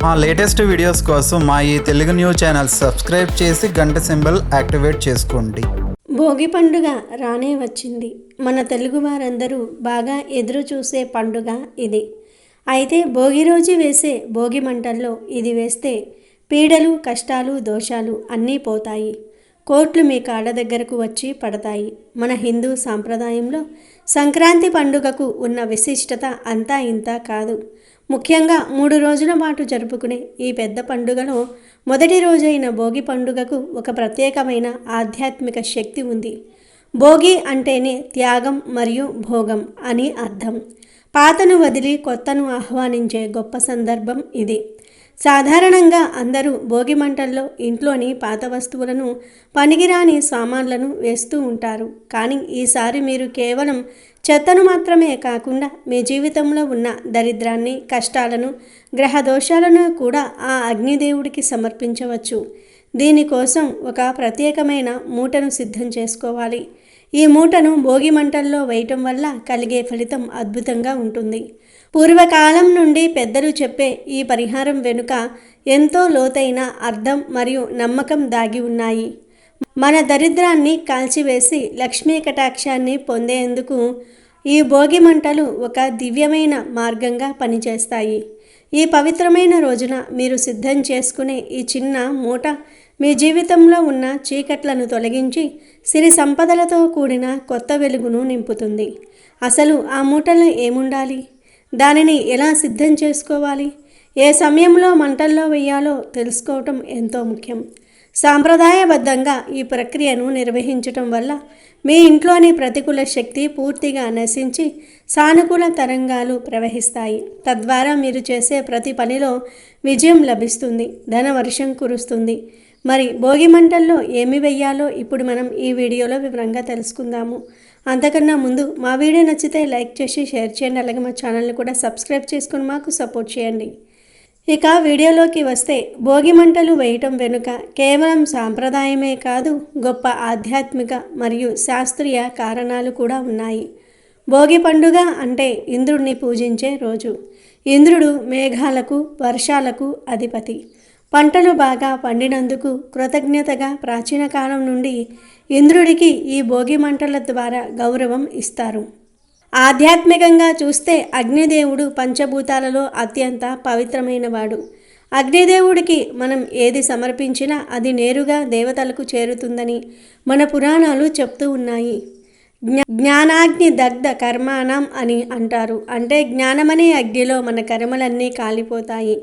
మా latest videos కోసం మా ఈ తెలుగు న్యూస్ ఛానల్ సబ్స్క్రైబ్ చేసి గంట సింబల్ యాక్టివేట్ చేసుకోండి. భోగి పండుగ రానే వచ్చింది. మన తెలుగు వారందరూ బాగా ఎదురు చూసే పండుగ ఇది. అయితే భోగి రోజు వేసే భోగి మంటల్లో ఇది వేస్తే పీడలు, కష్టాలు, దోషాలు అన్నీ పోతాయి. కోట్లు మీ కాళ్ళ దగ్గరకు వచ్చి పడతాయి. మన హిందూ సాంప్రదాయంలో సంక్రాంతి పండుగకు ఉన్న విశిష్టత అంతా ఇంత కాదు. ముఖ్యంగా 3 రోజుల పాటు జరుపుకునే ఈ పెద్ద పండుగలో మొదటి రోజైన భోగి పండుగకు ఒక ప్రత్యేకమైన ఆధ్యాత్మిక శక్తి ఉంది. భోగి అంటేనే త్యాగం మరియు భోగం అని అర్థం. పాతను వదిలి కొత్తను ఆహ్వానించే గొప్ప సందర్భం ఇది. సాధారణంగా అందరూ భోగి మంటల్లో ఇంట్లోని పాత వస్తువులను, పనికిరాని సామాన్లను వేస్తూ ఉంటారు. కానీ ఈసారి మీరు కేవలం చెత్తను మాత్రమే కాకుండా మీ జీవితంలో ఉన్న దరిద్రాన్ని, కష్టాలను, గ్రహ దోషాలను కూడా ఆ అగ్నిదేవుడికి సమర్పించవచ్చు. దీనికోసం ఒక ప్రత్యేకమైన మూటను సిద్ధం చేసుకోవాలి. ఈ మూటను భోగి మంటల్లో వేయటం వల్ల కలిగే ఫలితం అద్భుతంగా ఉంటుంది. పూర్వకాలం నుండి పెద్దలు చెప్పే ఈ పరిహారం వెనుక ఎంతో లోతైన అర్థం మరియు నమ్మకం దాగి ఉన్నాయి. మన దరిద్రాన్ని కాల్చివేసి లక్ష్మీ కటాక్షాన్ని పొందేందుకు ఈ భోగి మంటలు ఒక దివ్యమైన మార్గంగా పనిచేస్తాయి. ఈ పవిత్రమైన రోజున మీరు సిద్ధం చేసుకునే ఈ చిన్న మూట మీ జీవితంలో ఉన్న చీకట్లను తొలగించి సిరి సంపదలతో కూడిన కొత్త వెలుగును నింపుతుంది. అసలు ఆ మూటలో ఏముండాలి? దానిని ఎలా సిద్ధం చేసుకోవాలి? ఏ సమయంలో మంటల్లో వేయాలో తెలుసుకోవటం ఎంతో ముఖ్యం. సాంప్రదాయబద్ధంగా ఈ ప్రక్రియను నిర్వహించటం వల్ల మీ ఇంట్లోని ప్రతికూల శక్తి పూర్తిగా నశించి సానుకూల తరంగాలు ప్రవహిస్తాయి. తద్వారా మీరు చేసే ప్రతి పనిలో విజయం లభిస్తుంది, ధనవర్షం కురుస్తుంది. మరి భోగి మంటల్లో ఏమి వెయ్యాలో ఇప్పుడు మనం ఈ వీడియోలో వివరంగా తెలుసుకుందాము. అంతకన్నా ముందు మా వీడియో నచ్చితే లైక్ చేసి షేర్ చేయండి. అలాగే మా ఛానల్ని కూడా సబ్స్క్రైబ్ చేసుకుని మాకు సపోర్ట్ చేయండి. ఇక వీడియోలోకి వస్తే భోగి మంటలు వేయటం వెనుక కేవలం సాంప్రదాయమే కాదు, గొప్ప ఆధ్యాత్మిక మరియు శాస్త్రీయ కారణాలు కూడా ఉన్నాయి. భోగి పండుగ అంటే ఇంద్రుడిని పూజించే రోజు. ఇంద్రుడు మేఘాలకు, వర్షాలకు అధిపతి. పంటలు బాగా పండినందుకు కృతజ్ఞతగా ప్రాచీన కాలం నుండి ఇంద్రుడికి ఈ భోగి మంటల ద్వారా గౌరవం ఇస్తారు. ఆధ్యాత్మికంగా చూస్తే అగ్నిదేవుడు పంచభూతాలలో అత్యంత పవిత్రమైనవాడు. అగ్నిదేవుడికి మనం ఏది సమర్పించినా అది నేరుగా దేవతలకు చేరుతుందని మన పురాణాలు చెప్తూ ఉన్నాయి. జ్ఞానాగ్ని దగ్ధ కర్మాణం అని అంటారు. అంటే జ్ఞానమనే అగ్నిలో మన కర్మలన్నీ కాలిపోతాయి.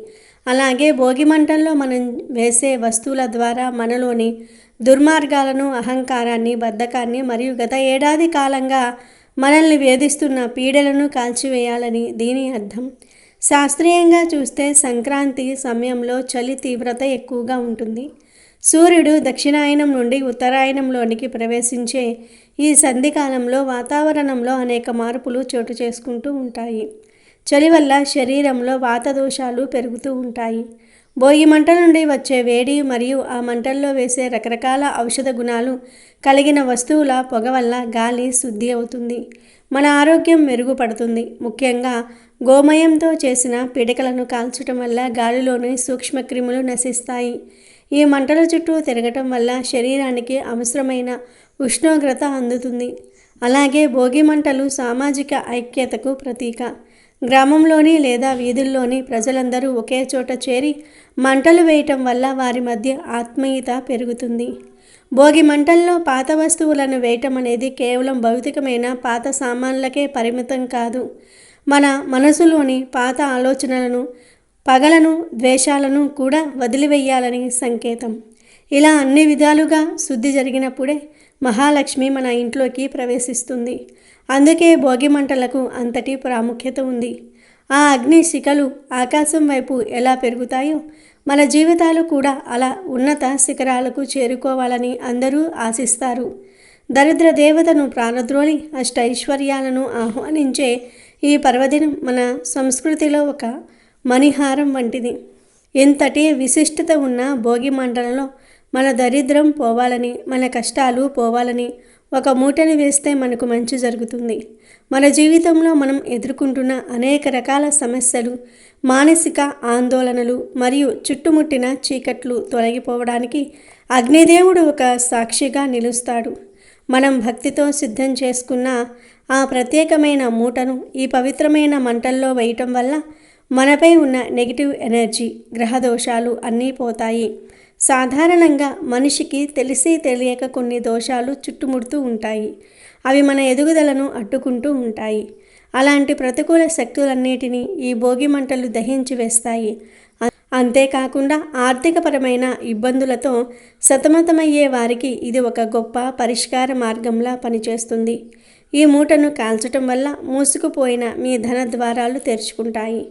అలాగే భోగి మంటల్లో మనం వేసే వస్తువుల ద్వారా మనలోని దుర్మార్గాలను, అహంకారాన్ని, బద్ధకాన్ని మరియు గత ఏడాది కాలంగా మనల్ని వేధిస్తున్న పీడలను కాల్చివేయాలని దీని అర్థం. శాస్త్రీయంగా చూస్తే సంక్రాంతి సమయంలో చలి తీవ్రత ఎక్కువగా ఉంటుంది. సూర్యుడు దక్షిణాయనం నుండి ఉత్తరాయణంలోనికి ప్రవేశించే ఈ సంధికాలంలో వాతావరణంలో అనేక మార్పులు చోటు చేసుకుంటూ ఉంటాయి. చలి వల్ల శరీరంలో వాత దోషాలు పెరుగుతూ ఉంటాయి. భోగి మంట నుండి వచ్చే వేడి మరియు ఆ మంటల్లో వేసే రకరకాల ఔషధ గుణాలు కలిగిన వస్తువుల పొగ వల్ల గాలి శుద్ధి అవుతుంది. మన ఆరోగ్యం మెరుగుపడుతుంది. ముఖ్యంగా గోమయంతో చేసిన పిడకలను కాల్చడం వల్ల గాలిలోని సూక్ష్మక్రిములు నశిస్తాయి. ఈ మంటల చుట్టూ తిరగటం వల్ల శరీరానికి అవసరమైన ఉష్ణోగ్రత అందుతుంది. అలాగే భోగి మంటలు సామాజిక ఐక్యతకు ప్రతీక. గ్రామంలోని లేదా వీధుల్లోని ప్రజలందరూ ఒకే చోట చేరి మంటలు వేయటం వల్ల వారి మధ్య ఆత్మీయత పెరుగుతుంది. భోగి మంటల్లో పాత వస్తువులను వేయటం అనేది కేవలం భౌతికమైన పాత సామాన్లకే పరిమితం కాదు. మన మనసులోని పాత ఆలోచనలను, పగలను, ద్వేషాలను కూడా వదిలివేయాలని సంకేతం. ఇలా అన్ని విధాలుగా శుద్ధి జరిగినప్పుడే మహాలక్ష్మి మన ఇంట్లోకి ప్రవేశిస్తుంది. అందుకే భోగి మంటలకు అంతటి ప్రాముఖ్యత ఉంది. ఆ అగ్ని శిఖలు ఆకాశం వైపు ఎలా పెరుగుతాయో మన జీవితాలు కూడా అలా ఉన్నత శిఖరాలకు చేరుకోవాలని అందరూ ఆశిస్తారు. దరిద్ర దేవతను ప్రాణద్రోలి అష్టైశ్వర్యాలను ఆహ్వానించే ఈ పర్వదినం మన సంస్కృతిలో ఒక మణిహారం వంటిది. ఇంతటి విశిష్టత ఉన్న భోగి మంటలలో మన దరిద్రం పోవాలని, మన కష్టాలు పోవాలని, ఒక మూటని వేస్తే మనకు మంచి జరుగుతుంది. మన జీవితంలో మనం ఎదుర్కొంటున్న అనేక రకాల సమస్యలు, మానసిక ఆందోళనలు మరియు చుట్టుముట్టిన చీకట్లు తొలగిపోవడానికి అగ్నిదేవుడు ఒక సాక్షిగా నిలుస్తాడు. మనం భక్తితో సిద్ధం చేసుకున్న ఆ ప్రత్యేకమైన మూటను ఈ పవిత్రమైన మంటల్లో వేయటం వల్ల మనపై ఉన్న నెగిటివ్ ఎనర్జీ, గ్రహదోషాలు అన్నీ పోతాయి. సాధారణంగా మనిషికి తెలిసి తెలియక కొన్ని దోషాలు చుట్టుముడుతూ ఉంటాయి. అవి మన ఎదుగుదలను అడ్డుకుంటూ ఉంటాయి. అలాంటి ప్రతికూల శక్తులన్నిటినీ ఈ భోగి మంటలు దహించి వేస్తాయి. అంతేకాకుండా ఆర్థికపరమైన ఇబ్బందులతో సతమతమయ్యే వారికి ఇది ఒక గొప్ప పరిష్కార మార్గంలా పనిచేస్తుంది. ఈ మూటను కాల్చటం వల్ల మూసుకుపోయిన మీ ధన ద్వారాలు తెరుచుకుంటాయి.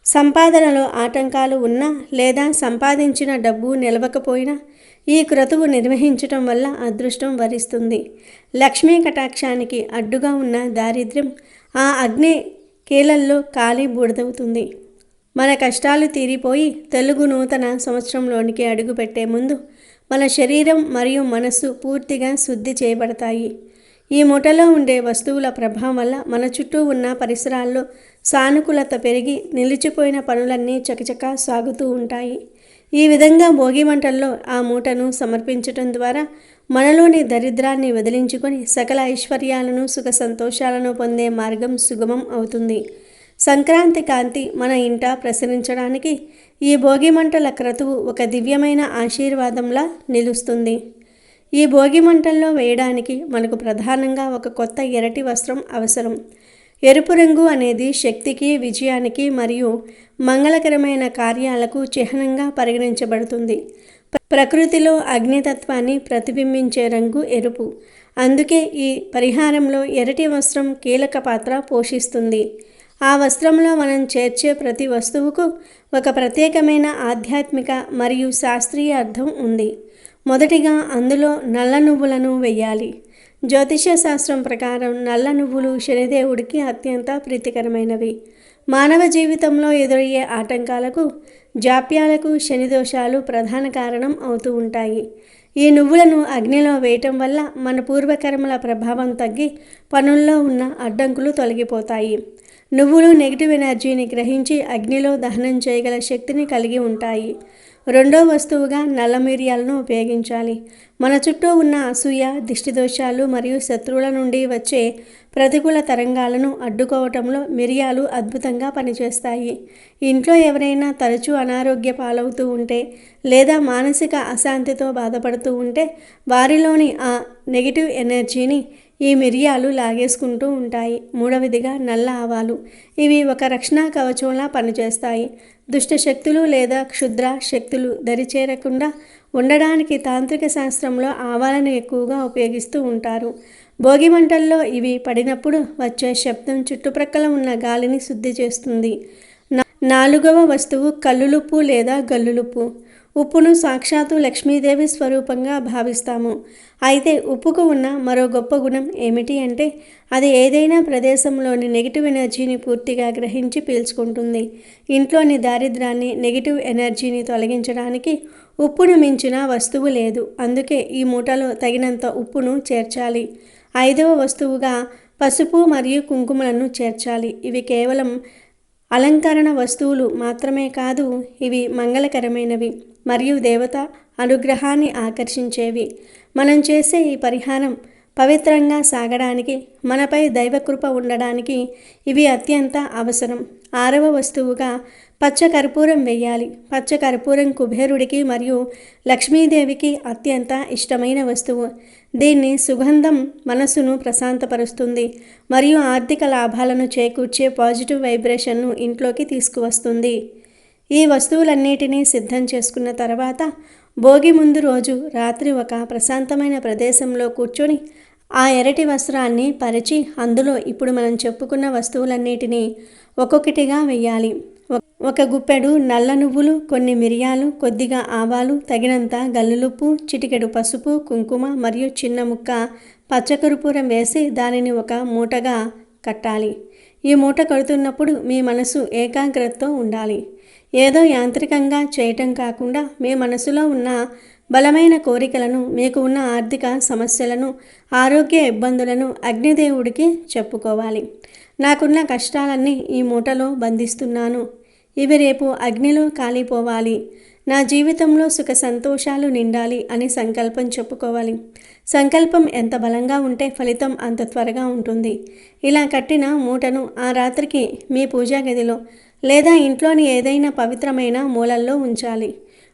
సంపాదనలో ఆటంకాలు ఉన్నా లేదా సంపాదించిన డబ్బు నిలవకపోయినా ఈ క్రతువు నిర్వహించటం వల్ల అదృష్టం వరిస్తుంది. లక్ష్మీ కటాక్షానికి అడ్డుగా ఉన్న దారిద్ర్యం ఆ అగ్ని కీలల్లో కాలి బూడిదవుతుంది. మన కష్టాలు తీరిపోయి తెలుగు నూతన సంవత్సరంలోనికి అడుగుపెట్టే ముందు మన శరీరం మరియు మనస్సు పూర్తిగా శుద్ధి చేయబడతాయి. ఈ మూటలో ఉండే వస్తువుల ప్రభావం వల్ల మన చుట్టూ ఉన్న పరిసరాల్లో సానుకూలత పెరిగి నిలిచిపోయిన పనులన్నీ చకచకా సాగుతూ ఉంటాయి. ఈ విధంగా భోగి మంటల్లో ఆ మూటను సమర్పించటం ద్వారా మనలోని దరిద్రాన్ని వదిలించుకొని సకల ఐశ్వర్యాలను, సుఖ సంతోషాలను పొందే మార్గం సుగమం అవుతుంది. సంక్రాంతి కాంతి మన ఇంట ప్రసరించడానికి ఈ భోగి మంటల క్రతువు ఒక దివ్యమైన ఆశీర్వాదంలా నిలుస్తుంది. ఈ భోగి మంటల్లో వేయడానికి మనకు ప్రధానంగా ఒక కొత్త ఎర్రటి వస్త్రం అవసరం. ఎరుపు రంగు అనేది శక్తికి, విజయానికి మరియు మంగళకరమైన కార్యాలకు చిహ్నంగా పరిగణించబడుతుంది. ప్రకృతిలో అగ్నితత్వాన్ని ప్రతిబింబించే రంగు ఎరుపు. అందుకే ఈ పరిహారంలో ఎర్రటి వస్త్రం కీలక పాత్ర పోషిస్తుంది. ఆ వస్త్రంలో మనం చేర్చే ప్రతి వస్తువుకు ఒక ప్రత్యేకమైన ఆధ్యాత్మిక మరియు శాస్త్రీయ అర్థం ఉంది. మొదటిగా అందులో నల్ల నువ్వులను వెయ్యాలి. జ్యోతిష శాస్త్రం ప్రకారం నల్ల నువ్వులు శనిదేవుడికి అత్యంత ప్రీతికరమైనవి. మానవ జీవితంలో ఎదురయ్యే ఆటంకాలకు, జాప్యాలకు శని దోషాలు ప్రధాన కారణం అవుతూ ఉంటాయి. ఈ నువ్వులను అగ్నిలో వేయటం వల్ల మన పూర్వకర్మల ప్రభావం తగ్గి పనుల్లో ఉన్న అడ్డంకులు తొలగిపోతాయి. నువ్వులు నెగిటివ్ ఎనర్జీని గ్రహించి అగ్నిలో దహనం చేయగల శక్తిని కలిగి ఉంటాయి. రెండో వస్తువుగా నల్ల మిరియాలను ఉపయోగించాలి. మన చుట్టూ ఉన్న అసూయ, దిష్టి దోషాలు మరియు శత్రువుల నుండి వచ్చే ప్రతికూల తరంగాలను అడ్డుకోవటంలో మిరియాలు అద్భుతంగా పనిచేస్తాయి. ఇంట్లో ఎవరైనా తరచూ అనారోగ్య పాలవుతూ ఉంటే లేదా మానసిక అశాంతితో బాధపడుతూ ఉంటే వారిలోని ఆ నెగిటివ్ ఎనర్జీని ఈ మిరియాలు లాగేసుకుంటూ ఉంటాయి. మూడవదిగా నల్ల ఆవాలు. ఇవి ఒక రక్షణ కవచంలా పనిచేస్తాయి. దుష్ట శక్తులు లేదా క్షుద్ర శక్తులు దరిచేరకుండా ఉండడానికి తాంత్రిక శాస్త్రంలో ఆవాలను ఎక్కువగా ఉపయోగిస్తూ ఉంటారు. భోగి మంటల్లో ఇవి పడినప్పుడు వచ్చే శబ్దం చుట్టుప్రక్కల ఉన్న గాలిని శుద్ధి చేస్తుంది. నాలుగవ వస్తువు కల్లులుప్పు లేదా గల్లులుప్పు. ఉప్పును సాక్షాత్తు లక్ష్మీదేవి స్వరూపంగా భావిస్తాము. అయితే ఉప్పుకు ఉన్న మరో గొప్ప గుణం ఏమిటి అంటే అది ఏదైనా ప్రదేశంలోని నెగిటివ్ ఎనర్జీని పూర్తిగా గ్రహించి పీల్చుకుంటుంది. ఇంట్లోని దారిద్ర్యాన్ని, నెగిటివ్ ఎనర్జీని తొలగించడానికి ఉప్పును మించిన వస్తువు లేదు. అందుకే ఈ మూటలో తగినంత ఉప్పును చేర్చాలి. ఐదవ వస్తువుగా పసుపు మరియు కుంకుమలను చేర్చాలి. ఇవి కేవలం అలంకరణ వస్తువులు మాత్రమే కాదు, ఇవి మంగళకరమైనవి మరియు దేవత అనుగ్రహాన్ని ఆకర్షించేవి. మనం చేసే ఈ పరిహారం పవిత్రంగా సాగడానికి, మనపై దైవకృప ఉండడానికి ఇవి అత్యంత అవసరం. ఆరవ వస్తువుగా పచ్చ కర్పూరం వేయాలి. పచ్చ కర్పూరం కుబేరుడికి మరియు లక్ష్మీదేవికి అత్యంత ఇష్టమైన వస్తువు. దీన్ని సుగంధం మనసును ప్రశాంతపరుస్తుంది మరియు ఆర్థిక లాభాలను చేకూర్చే పాజిటివ్ వైబ్రేషన్ను ఇంట్లోకి తీసుకువస్తుంది. ఈ వస్తువులన్నిటినీ సిద్ధం చేసుకున్న తర్వాత భోగి ముందు రోజు రాత్రి ఒక ప్రశాంతమైన ప్రదేశంలో కూర్చొని ఆ ఎర్రటి వస్త్రాన్ని పరిచి అందులో ఇప్పుడు మనం చెప్పుకున్న వస్తువులన్నిటినీ ఒక్కొక్కటిగా వేయాలి. ఒక గుప్పెడు నల్ల నువ్వులు, కొన్ని మిరియాలు, కొద్దిగా ఆవాలు, తగినంత గల్లులుప్పు, చిటికెడు పసుపు, కుంకుమ మరియు చిన్న ముక్క పచ్చకర్పూరం వేసి దానిని ఒక మూటగా కట్టాలి. ఈ మూట కడుతున్నప్పుడు మీ మనసు ఏకాగ్రతతో ఉండాలి. ఏదో యాంత్రికంగా చేయటం కాకుండా మీ మనసులో ఉన్న బలమైన కోరికలను, మీకు ఉన్న ఆర్థిక సమస్యలను, ఆరోగ్య ఇబ్బందులను అగ్నిదేవుడికి చెప్పుకోవాలి. నాకున్న కష్టాలన్నీ ఈ మూటలో బంధిస్తున్నాను. ఇవి రేపు అగ్నిలో కాలిపోవాలి. నా జీవితంలో సుఖ సంతోషాలు నిండాలి అని సంకల్పం చెప్పుకోవాలి. సంకల్పం ఎంత బలంగా ఉంటే ఫలితం అంత త్వరగా ఉంటుంది. ఇలా కట్టిన మూటను ఆ రాత్రికి మీ పూజా గదిలో లేదా ఇంట్లోని ఏదైనా పవిత్రమైన మూలల్లో ఉంచాలి.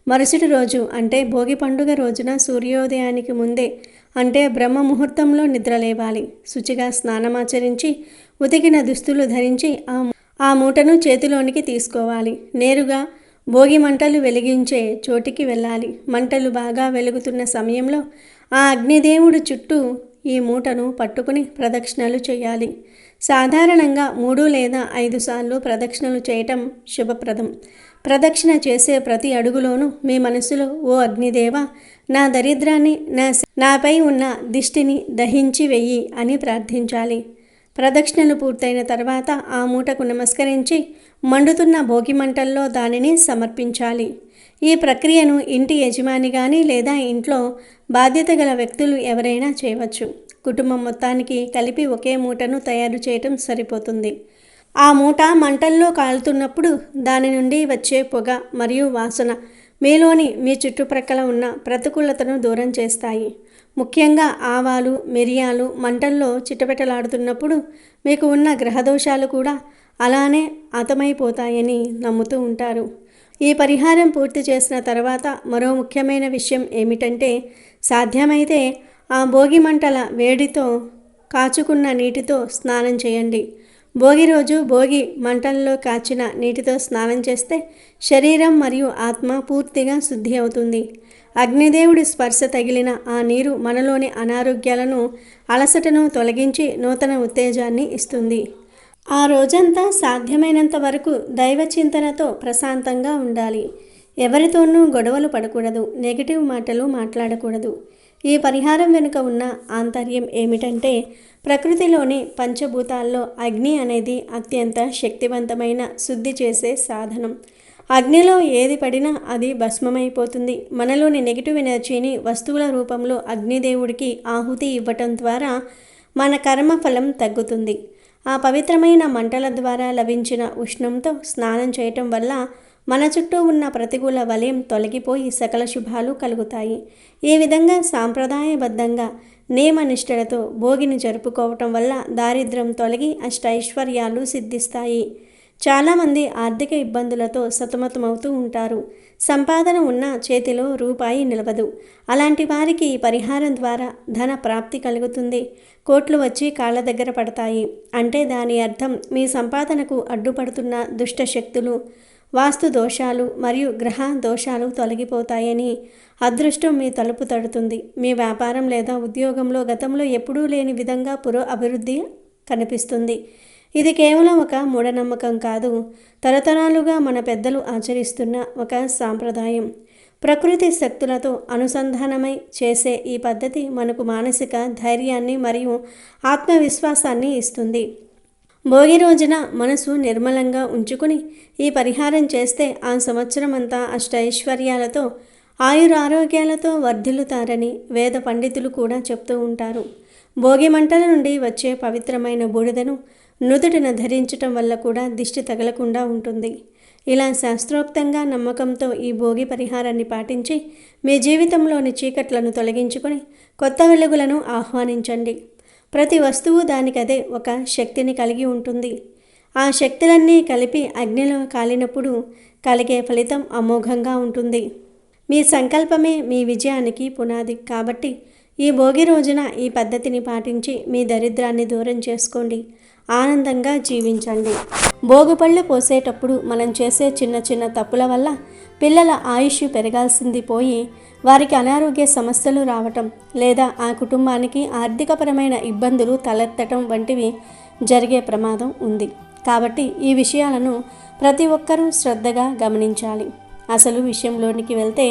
మరుసటి రోజు అంటే భోగి పండుగ రోజున సూర్యోదయానికి ముందే అంటే బ్రహ్మ ముహూర్తంలో నిద్రలేవాలి. శుచిగా స్నానమాచరించి ఉతికిన దుస్తులు ధరించి ఆ మూటను చేతిలోనికి తీసుకోవాలి. నేరుగా భోగి మంటలు వెలిగించే చోటికి వెళ్ళాలి. మంటలు బాగా వెలుగుతున్న సమయంలో ఆ అగ్నిదేవుడు చుట్టూ ఈ మూటను పట్టుకుని ప్రదక్షిణలు చేయాలి. సాధారణంగా 3 లేదా 5 సార్లు ప్రదక్షిణలు చేయటం శుభప్రదం. ప్రదక్షిణ చేసే ప్రతి అడుగులోనూ మీ మనసులో, ఓ అగ్నిదేవ, నా దరిద్రాన్ని, నాపై ఉన్న దిష్టిని దహించి వెయ్యి అని ప్రార్థించాలి. ప్రదక్షిణలు పూర్తయిన తర్వాత ఆ మూటకు నమస్కరించి మండుతున్న భోగి మంటల్లో దానిని సమర్పించాలి. ఈ ప్రక్రియను ఇంటి యజమాని కానీ లేదా ఇంట్లో బాధ్యత గల వ్యక్తులు ఎవరైనా చేయవచ్చు. కుటుంబం మొత్తానికి కలిపి ఒకే మూటను తయారు చేయటం సరిపోతుంది. ఆ మూట మంటల్లో కాలుతున్నప్పుడు దాని నుండి వచ్చే పొగ మరియు వాసన మీ చుట్టుప్రక్కల ఉన్న ప్రతికూలతను దూరం చేస్తాయి. ముఖ్యంగా ఆవాలు, మిరియాలు మంటల్లో చిటపెటలాడుతున్నప్పుడు మీకు ఉన్న గ్రహదోషాలు కూడా అలానే అంతమైపోతాయని నమ్ముతూ ఉంటారు. ఈ పరిహారం పూర్తి చేసిన తర్వాత మరో ముఖ్యమైన విషయం ఏమిటంటే, సాధ్యమైతే ఆ భోగి మంటల వేడితో కాచుకున్న నీటితో స్నానం చేయండి. భోగి రోజు భోగి మంటల్లో కాచిన నీటితో స్నానం చేస్తే శరీరం మరియు ఆత్మ పూర్తిగా శుద్ధి అవుతుంది. అగ్నిదేవుడి స్పర్శ తగిలిన ఆ నీరు మనలోని అనారోగ్యాలను, అలసటను తొలగించి నూతన ఉత్తేజాన్ని ఇస్తుంది. ఆ రోజంతా సాధ్యమైనంత వరకు దైవ చింతనతో ప్రశాంతంగా ఉండాలి. ఎవరితోనూ గొడవలు పడకూడదు. నెగిటివ్ మాటలు మాట్లాడకూడదు. ఈ పరిహారం వెనుక ఉన్న ఆంతర్యం ఏమిటంటే, ప్రకృతిలోని పంచభూతాల్లో అగ్ని అనేది అత్యంత శక్తివంతమైన శుద్ధి చేసే సాధనం. అగ్నిలో ఏది పడినా అది భస్మమైపోతుంది. మనలోని నెగిటివ్ ఎనర్జీని వస్తువుల రూపంలో అగ్నిదేవుడికి ఆహుతి ఇవ్వటం ద్వారా మన కర్మఫలం తగ్గుతుంది. ఆ పవిత్రమైన మంటల ద్వారా లభించిన ఉష్ణంతో స్నానం చేయటం వల్ల మన చుట్టూ ఉన్న ప్రతికూల వలయం తొలగిపోయి సకల శుభాలు కలుగుతాయి. ఈ విధంగా సాంప్రదాయబద్ధంగా నియమనిష్టలతో భోగిని జరుపుకోవటం వల్ల దారిద్ర్యం తొలగి అష్టైశ్వర్యాలు సిద్ధిస్తాయి. చాలామంది ఆర్థిక ఇబ్బందులతో సతమతమవుతూ ఉంటారు. సంపాదన ఉన్న చేతిలో రూపాయి నిలవదు. అలాంటి వారికి ఈ పరిహారం ద్వారా ధన ప్రాప్తి కలుగుతుంది. కోట్లు వచ్చి కాళ్ళ దగ్గర పడతాయి. అంటే దాని అర్థం మీ సంపాదనకు అడ్డుపడుతున్న దుష్ట శక్తులు, వాస్తు దోషాలు మరియు గ్రహ దోషాలు తొలగిపోతాయని. అదృష్టం మీ తలుపు తడుతుంది. మీ వ్యాపారం లేదా ఉద్యోగంలో గతంలో ఎప్పుడూ లేని విధంగా అభివృద్ధి కనిపిస్తుంది. ఇది కేవలం ఒక మూఢనమ్మకం కాదు, తరతరాలుగా మన పెద్దలు ఆచరిస్తున్న ఒక సాంప్రదాయం. ప్రకృతి శక్తులతో అనుసంధానమై చేసే ఈ పద్ధతి మనకు మానసిక ధైర్యాన్ని మరియు ఆత్మవిశ్వాసాన్ని ఇస్తుంది. భోగి రోజున మనసు నిర్మలంగా ఉంచుకుని ఈ పరిహారం చేస్తే ఆ సంవత్సరం అంతా అష్టైశ్వర్యాలతో, ఆయురారోగ్యాలతో వర్ధిల్లుతారని వేద పండితులు కూడా చెప్తూ ఉంటారు. భోగి మంటల నుండి వచ్చే పవిత్రమైన బూడిదను నుదుటిన ధరించటం వల్ల కూడా దిష్టి తగలకుండా ఉంటుంది. ఇలా శాస్త్రోక్తంగా నమ్మకంతో ఈ భోగి పరిహారాన్ని పాటించి మీ జీవితంలోని చీకట్లను తొలగించుకొని కొత్త వెలుగులను ఆహ్వానించండి. ప్రతి వస్తువు దానికదే ఒక శక్తిని కలిగి ఉంటుంది. ఆ శక్తులన్నీ కలిపి అగ్నిలో కాలినప్పుడు కలిగే ఫలితం అమోఘంగా ఉంటుంది. మీ సంకల్పమే మీ విజయానికి పునాది. కాబట్టి ఈ భోగి రోజున ఈ పద్ధతిని పాటించి మీ దరిద్రాన్ని దూరం చేసుకోండి. ఆనందంగా జీవించండి. భోగిపళ్ళు పోసేటప్పుడు మనం చేసే చిన్న చిన్న తప్పుల వల్ల పిల్లల ఆయుష్ పెరగాల్సింది పోయి వారికి అనారోగ్య సమస్యలు రావటం లేదా ఆ కుటుంబానికి ఆర్థికపరమైన ఇబ్బందులు తలెత్తటం వంటివి జరిగే ప్రమాదం ఉంది. కాబట్టి ఈ విషయాలను ప్రతి ఒక్కరూ శ్రద్ధగా గమనించాలి. అసలు విషయంలోనికి వెళ్తే,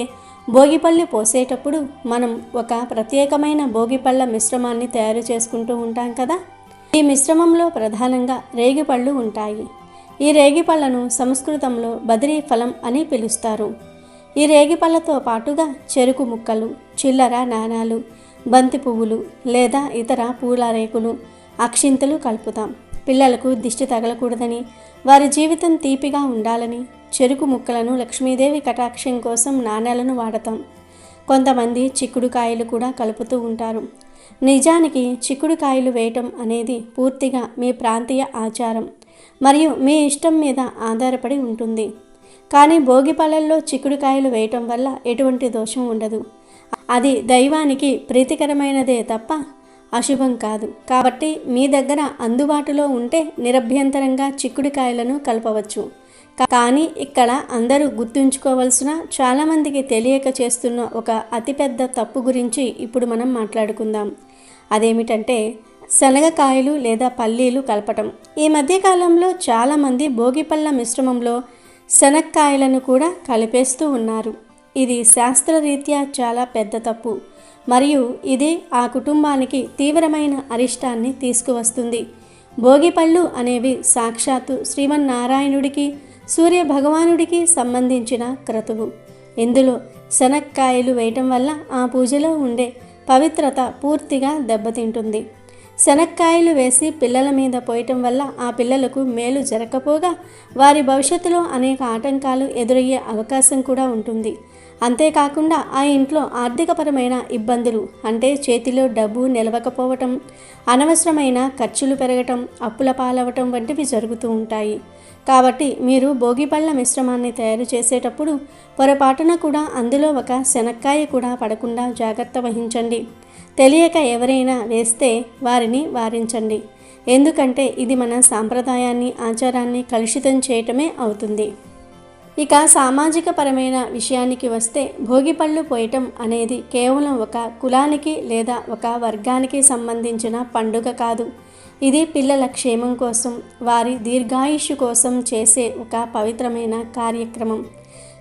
భోగిపళ్ళు పోసేటప్పుడు మనం ఒక ప్రత్యేకమైన భోగిపళ్ళ మిశ్రమాన్ని తయారు చేసుకుంటూ ఉంటాం కదా. ఈ మిశ్రమంలో ప్రధానంగా రేగిపళ్ళు ఉంటాయి. ఈ రేగిపళ్ళను సంస్కృతంలో బదిరీ ఫలం అని పిలుస్తారు. ఈ రేగిపళ్ళతో పాటుగా చెరుకు ముక్కలు, చిల్లర నాణాలు, బంతి పువ్వులు లేదా ఇతర పూల రేకులు, అక్షింతలు కలుపుతాం. పిల్లలకు దిష్టి తగలకూడదని, వారి జీవితం తీపిగా ఉండాలని చెరుకు ముక్కలను లక్ష్మీదేవి కటాక్షం కోసం నాణేలను వాడతాం. కొంతమంది చిక్కుడుకాయలు కూడా కలుపుతూ ఉంటారు. నిజానికి చిక్కుడుకాయలు వేయటం అనేది పూర్తిగా మీ ప్రాంతీయ ఆచారం మరియు మీ ఇష్టం మీద ఆధారపడి ఉంటుంది. కానీ భోగిపళ్ళల్లో చిక్కుడుకాయలు వేయటం వల్ల ఎటువంటి దోషం ఉండదు. అది దైవానికి ప్రీతికరమైనదే తప్ప అశుభం కాదు. కాబట్టి మీ దగ్గర అందుబాటులో ఉంటే నిరభ్యంతరంగా చిక్కుడుకాయలను కలపవచ్చు. కానీ ఇక్కడ అందరూ గుర్తుంచుకోవాల్సిన, చాలామందికి తెలియక చేస్తున్న ఒక అతిపెద్ద తప్పు గురించి ఇప్పుడు మనం మాట్లాడుకుందాం. అదేమిటంటే శనగకాయలు లేదా పల్లీలు కలపటం. ఈ మధ్యకాలంలో చాలామంది భోగిపళ్ళ మిశ్రమంలో శనక్కాయలను కూడా కలిపేస్తూ ఉన్నారు. ఇది శాస్త్రరీత్యా చాలా పెద్ద తప్పు మరియు ఇది ఆ కుటుంబానికి తీవ్రమైన అరిష్టాన్ని తీసుకువస్తుంది. భోగిపళ్ళు అనేవి సాక్షాత్తు శ్రీమన్నారాయణుడికి, సూర్య భగవానుడికి సంబంధించిన క్రతువు. ఇందులో శనక్కాయలు వేయటం వల్ల ఆ పూజలో ఉండే పవిత్రత పూర్తిగా దెబ్బతింటుంది. శనక్కాయలు వేసి పిల్లల మీద పోయటం వల్ల ఆ పిల్లలకు మేలు జరగకపోగా వారి భవిష్యత్తులో అనేక ఆటంకాలు ఎదురయ్యే అవకాశం కూడా ఉంటుంది. అంతేకాకుండా ఆ ఇంట్లో ఆర్థికపరమైన ఇబ్బందులు, అంటే చేతిలో డబ్బు నిలవకపోవటం, అనవసరమైన ఖర్చులు పెరగటం, అప్పుల పాలవటం వంటివి జరుగుతూ ఉంటాయి. కాబట్టి మీరు భోగిపళ్ళ మిశ్రమాన్ని తయారు చేసేటప్పుడు పొరపాటున కూడా అందులో ఒక శనక్కాయ కూడా పడకుండా జాగ్రత్త వహించండి. తెలియక ఎవరైనా వేస్తే వారిని వారించండి. ఎందుకంటే ఇది మన సాంప్రదాయాన్ని, ఆచారాన్ని కలుషితం చేయటమే అవుతుంది. ఇక సామాజిక పరమైన విషయానికి వస్తే భోగిపళ్ళు పోయటం అనేది కేవలం ఒక కులానికి లేదా ఒక వర్గానికి సంబంధించిన పండుగ కాదు. ఇది పిల్లల క్షేమం కోసం, వారి దీర్ఘాయుష్షు కోసం చేసే ఒక పవిత్రమైన కార్యక్రమం.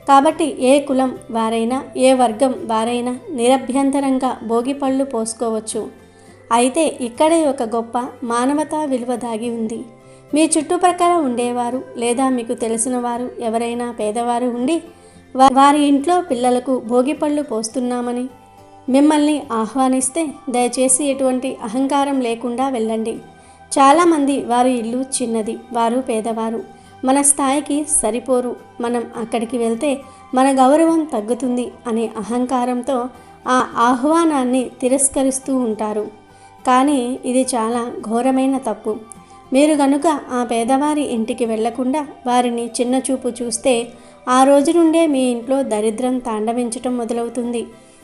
కాబట్టి ఏ కులం వారైనా, ఏ వర్గం వారైనా నిరభ్యంతరంగా భోగిపళ్ళు పోసుకోవచ్చు. అయితే ఇక్కడే ఒక గొప్ప మానవతా విలువ దాగి ఉంది. మీ చుట్టుప్రక్కల ఉండేవారు లేదా మీకు తెలిసిన వారు ఎవరైనా పేదవారు ఉండి వారి ఇంట్లో పిల్లలకు భోగిపళ్ళు పోస్తున్నామని మిమ్మల్ని ఆహ్వానిస్తే దయచేసి ఎటువంటి అహంకారం లేకుండా వెళ్ళండి. చాలామంది వారి ఇల్లు చిన్నది, వారు పేదవారు, మన స్థాయికి సరిపోరు, మనం అక్కడికి వెళ్తే మన గౌరవం తగ్గుతుంది అనే అహంకారంతో ఆ ఆహ్వానాన్ని తిరస్కరిస్తూ ఉంటారు. కానీ ఇది చాలా ఘోరమైన తప్పు. మీరు గనుక ఆ పేదవారి ఇంటికి వెళ్లకుండా వారిని చిన్నచూపు చూస్తే ఆ రోజు నుండే మీ ఇంట్లో దరిద్రం తాండవించటం మొదలవుతుంది.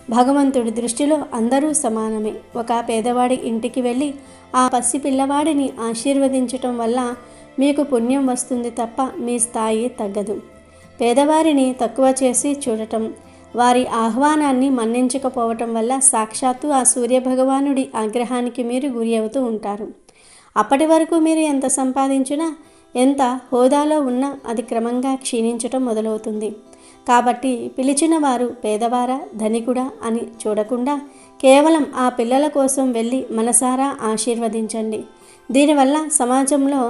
భగవంతుడి దృష్టిలో అందరూ సమానమే. ఒక పేదవాడి ఇంటికి వెళ్ళి ఆ పసిపిల్లవాడిని ఆశీర్వదించటం వల్ల మీకు పుణ్యం వస్తుంది తప్ప మీ స్థాయి తగ్గదు. పేదవారిని తక్కువ చేసి చూడటం, వారి ఆహ్వానాన్ని మన్నించకపోవటం వల్ల సాక్షాత్తు ఆ సూర్యభగవానుడి ఆగ్రహానికి మీరు గురి అవుతూ ఉంటారు. అప్పటి వరకు మీరు ఎంత సంపాదించినా, ఎంత హోదాలో ఉన్నా అది క్రమంగా క్షీణించటం మొదలవుతుంది. కాబట్టి పిలిచిన వారు పేదవారా ధనికుడా అని చూడకుండా కేవలం ఆ పిల్లల కోసం వెళ్ళి మనసారా ఆశీర్వదించండి. దీనివల్ల సమాజంలో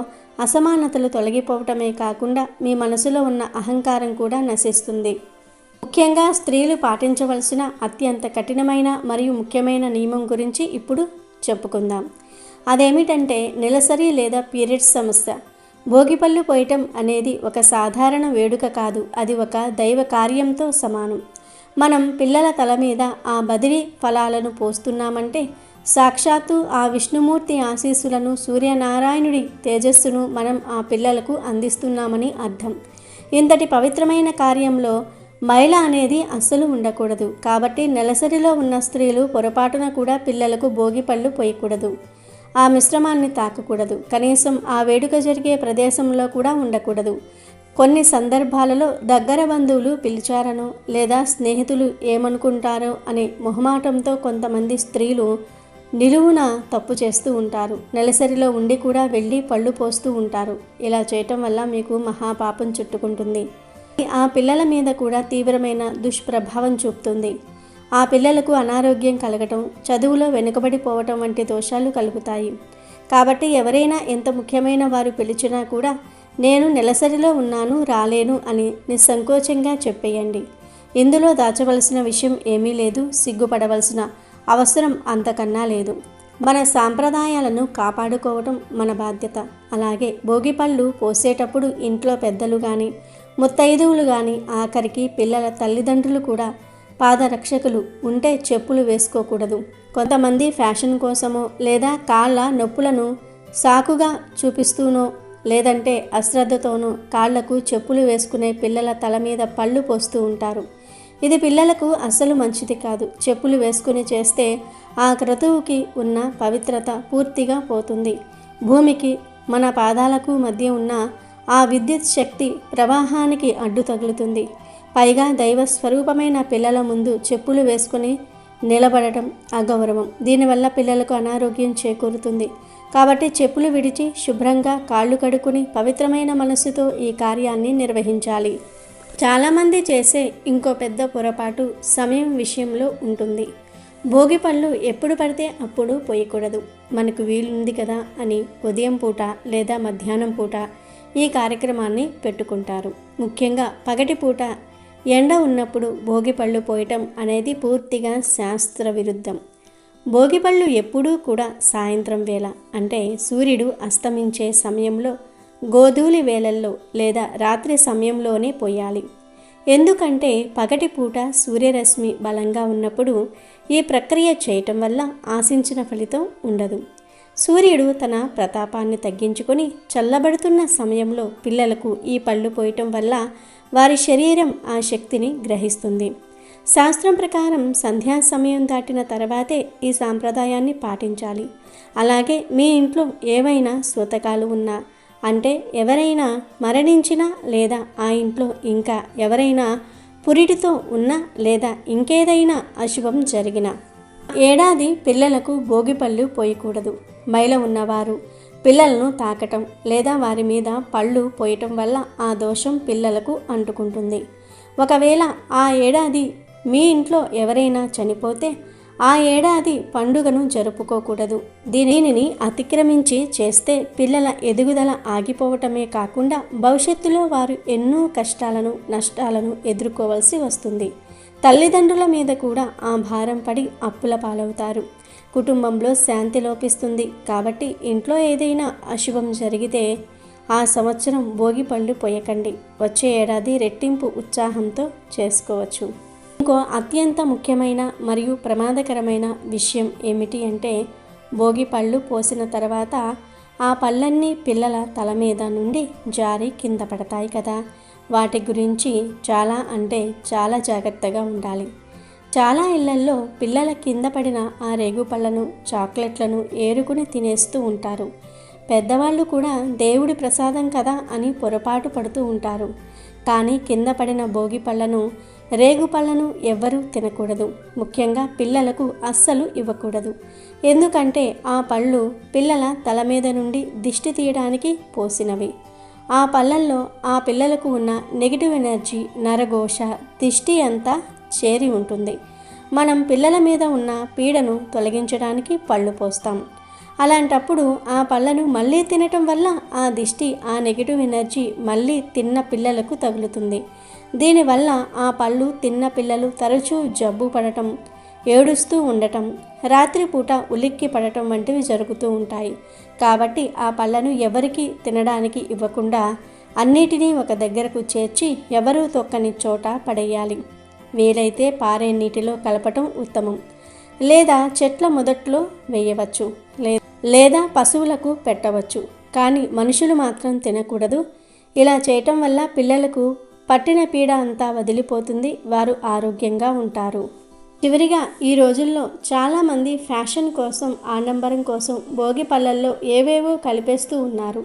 అసమానతలు తొలగిపోవటమే కాకుండా మీ మనసులో ఉన్న అహంకారం కూడా నశిస్తుంది. ముఖ్యంగా స్త్రీలు పాటించవలసిన అత్యంత కఠినమైన మరియు ముఖ్యమైన నియమం గురించి ఇప్పుడు చెప్పుకుందాం. అదేమిటంటే నెలసరి లేదా పీరియడ్స్ సమస్య. భోగిపళ్ళు పోయటం అనేది ఒక సాధారణ వేడుక కాదు, అది ఒక దైవ కార్యంతో సమానం. మనం పిల్లల తల మీద ఆ బదిరి ఫలాలను పోస్తున్నామంటే సాక్షాత్తు ఆ విష్ణుమూర్తి ఆశీస్సులను, సూర్యనారాయణుడి తేజస్సును మనం ఆ పిల్లలకు అందిస్తున్నామని అర్థం. ఇంతటి పవిత్రమైన కార్యంలో మైల అనేది అస్సలు ఉండకూడదు. కాబట్టి నెలసరిలో ఉన్న స్త్రీలు పొరపాటున కూడా పిల్లలకు భోగిపళ్ళు పోయకూడదు. ఆ మిశ్రమాన్ని తాకకూడదు. కనీసం ఆ వేడుక జరిగే ప్రదేశంలో కూడా ఉండకూడదు. కొన్ని సందర్భాలలో దగ్గర బంధువులు పిలిచారనో లేదా స్నేహితులు ఏమనుకుంటారో అనే మొహమాటంతో కొంతమంది స్త్రీలు నిలువున తప్పు చేస్తూ ఉంటారు. నెలసరిలో ఉండి కూడా వెళ్ళి పళ్ళు పోస్తూ ఉంటారు. ఇలా చేయటం వల్ల మీకు మహాపాపం చుట్టుకుంటుంది. ఆ పిల్లల మీద కూడా తీవ్రమైన దుష్ప్రభావం చూపుతుంది. ఆ పిల్లలకు అనారోగ్యం కలగటం, చదువులో వెనుకబడిపోవటం వంటి దోషాలు కలుగుతాయి. కాబట్టి ఎవరైనా ఎంత ముఖ్యమైన వారు పిలిచినా కూడా నేను నెలసరిలో ఉన్నాను, రాలేను అని నిస్సంకోచంగా చెప్పేయండి. ఇందులో దాచవలసిన విషయం ఏమీ లేదు, సిగ్గుపడవలసిన అవసరం అంతకన్నా లేదు. మన సాంప్రదాయాలను కాపాడుకోవటం మన బాధ్యత. అలాగే భోగిపళ్ళు పోసేటప్పుడు ఇంట్లో పెద్దలు కానీ ముత్తైదువులు కానీ ఆఖరికి పిల్లల తల్లిదండ్రులు కూడా పాదరక్షకులు ఉంటే చెప్పులు వేసుకోకూడదు. కొంతమంది ఫ్యాషన్ కోసమో లేదా కాళ్ళ నొప్పులను సాకుగా చూపిస్తూనో లేదంటే అశ్రద్ధతోనో కాళ్లకు చెప్పులు వేసుకునే పిల్లల తల మీద పళ్ళు పోస్తూ ఉంటారు. ఇది పిల్లలకు అస్సలు మంచిది కాదు. చెప్పులు వేసుకుని చేస్తే ఆ క్రతువుకి ఉన్న పవిత్రత పూర్తిగా పోతుంది. భూమికి మన పాదాలకు మధ్య ఉన్న ఆ విద్యుత్ శక్తి ప్రవాహానికి అడ్డు తగులుతుంది. పైగా దైవ స్వరూపమైన పిల్లల ముందు చెప్పులు వేసుకుని నిలబడటం అగౌరవం. దీనివల్ల పిల్లలకు అనారోగ్యం చేకూరుతుంది. కాబట్టి చెప్పులు విడిచి శుభ్రంగా కాళ్ళు కడుక్కుని పవిత్రమైన మనస్సుతో ఈ కార్యాన్ని నిర్వహించాలి. చాలామంది చేసే ఇంకో పెద్ద పొరపాటు సమయం విషయంలో ఉంటుంది. భోగిపళ్ళు ఎప్పుడు పడితే అప్పుడు పోయకూడదు. మనకు వీలుంది కదా అని ఉదయం పూట లేదా మధ్యాహ్నం పూట ఈ కార్యక్రమాన్ని పెట్టుకుంటారు. ముఖ్యంగా పగటిపూట ఎండ ఉన్నప్పుడు భోగిపళ్ళు పోయటం అనేది పూర్తిగా శాస్త్ర విరుద్ధం. భోగిపళ్ళు ఎప్పుడూ కూడా సాయంత్రం వేళ, అంటే సూర్యుడు అస్తమించే సమయంలో, గోధూలి వేళల్లో లేదా రాత్రి సమయంలోనే పోయాలి. ఎందుకంటే పగటిపూట సూర్యరశ్మి బలంగా ఉన్నప్పుడు ఈ ప్రక్రియ చేయటం వల్ల ఆశించిన ఫలితం ఉండదు. సూర్యుడు తన ప్రతాపాన్ని తగ్గించుకొని చల్లబడుతున్న సమయంలో పిల్లలకు ఈ పళ్ళు పోయటం వల్ల వారి శరీరం ఆ శక్తిని గ్రహిస్తుంది. శాస్త్రం ప్రకారం సంధ్యా సమయం దాటిన తర్వాతే ఈ సాంప్రదాయాన్ని పాటించాలి. అలాగే మీ ఇంట్లో ఏవైనా సూతకాలు ఉన్నా, అంటే ఎవరైనా మరణించినా లేదా ఆ ఇంట్లో ఇంకా ఎవరైనా పురిటితో ఉన్నా లేదా ఇంకేదైనా అశుభం జరిగినా ఏడాది పిల్లలకు భోగిపళ్ళు పోయకూడదు. మైల ఉన్నవారు పిల్లలను తాకటం లేదా వారి మీద పళ్ళు పోయటం వల్ల ఆ దోషం పిల్లలకు అంటుకుంటుంది. ఒకవేళ ఆ ఏడాది మీ ఇంట్లో ఎవరైనా చనిపోతే ఆ ఏడాది పండుగను జరుపుకోకూడదు. దీనిని అతిక్రమించి చేస్తే పిల్లల ఎదుగుదల ఆగిపోవటమే కాకుండా భవిష్యత్తులో వారు ఎన్నో కష్టాలను నష్టాలను ఎదుర్కోవలసి వస్తుంది. తల్లిదండ్రుల మీద కూడా ఆ భారం పడి అప్పుల పాలవుతారు. కుటుంబంలో శాంతి లోపిస్తుంది. కాబట్టి ఇంట్లో ఏదైనా అశుభం జరిగితే ఆ సంవత్సరం భోగిపళ్ళు పోయకండి. వచ్చే ఏడాది రెట్టింపు ఉత్సాహంతో చేసుకోవచ్చు. ఇంకో అత్యంత ముఖ్యమైన మరియు ప్రమాదకరమైన విషయం ఏమిటి అంటే, భోగిపళ్ళు పోసిన తర్వాత ఆ పళ్ళన్నీ పిల్లల తల మీద నుండి జారి కింద పడతాయి కదా. వాటి గురించి చాలా జాగ్రత్తగా ఉండాలి. చాలా ఇళ్లల్లో పిల్లల కింద పడిన ఆ రేగుపళ్ళను చాక్లెట్లను ఏరుకుని తినేస్తూ ఉంటారు. పెద్దవాళ్ళు కూడా దేవుడి ప్రసాదం కదా అని పొరపాటు పడుతూ ఉంటారు. కానీ కింద పడిన భోగిపళ్ళను రేగుపళ్ళను ఎవ్వరూ తినకూడదు. ముఖ్యంగా పిల్లలకు అస్సలు ఇవ్వకూడదు. ఎందుకంటే ఆ పళ్ళు పిల్లల తల మీద నుండి దిష్టి తీయడానికి పోసినవి. ఆ పళ్ళల్లో ఆ పిల్లలకు ఉన్న నెగిటివ్ ఎనర్జీ, నరఘోష, దిష్టి అంతా చేరి ఉంటుంది. మనం పిల్లల మీద ఉన్న పీడను తొలగించడానికి పళ్ళు పోస్తాం. అలాంటప్పుడు ఆ పళ్ళను మళ్ళీ తినటం వల్ల ఆ దిష్టి, ఆ నెగిటివ్ ఎనర్జీ మళ్ళీ తిన్న పిల్లలకు తగులుతుంది. దీనివల్ల ఆ పళ్ళు తిన్న పిల్లలు తరచూ జబ్బు పడటం, ఏడుస్తూ ఉండటం, రాత్రిపూట ఉలిక్కి పడటం వంటివి జరుగుతూ ఉంటాయి. కాబట్టి ఆ పళ్ళను ఎవరికి తినడానికి ఇవ్వకుండా అన్నిటినీ ఒక దగ్గరకు చేర్చి ఎవరూ తొక్కని చోట పడేయాలి. వీలైతే పారే నీటిలో కలపటం ఉత్తమం. లేదా చెట్ల మొదట్లో వేయవచ్చు, లేదా పశువులకు పెట్టవచ్చు. కానీ మనుషులు మాత్రం తినకూడదు. ఇలా చేయటం వల్ల పిల్లలకు పట్టిన పీడ అంతా వదిలిపోతుంది. వారు ఆరోగ్యంగా ఉంటారు. చివరిగా ఈ రోజుల్లో చాలామంది ఫ్యాషన్ కోసం, ఆడంబరం కోసం భోగి పళ్ళల్లో ఏవేవో కలిపేస్తూ ఉన్నారు.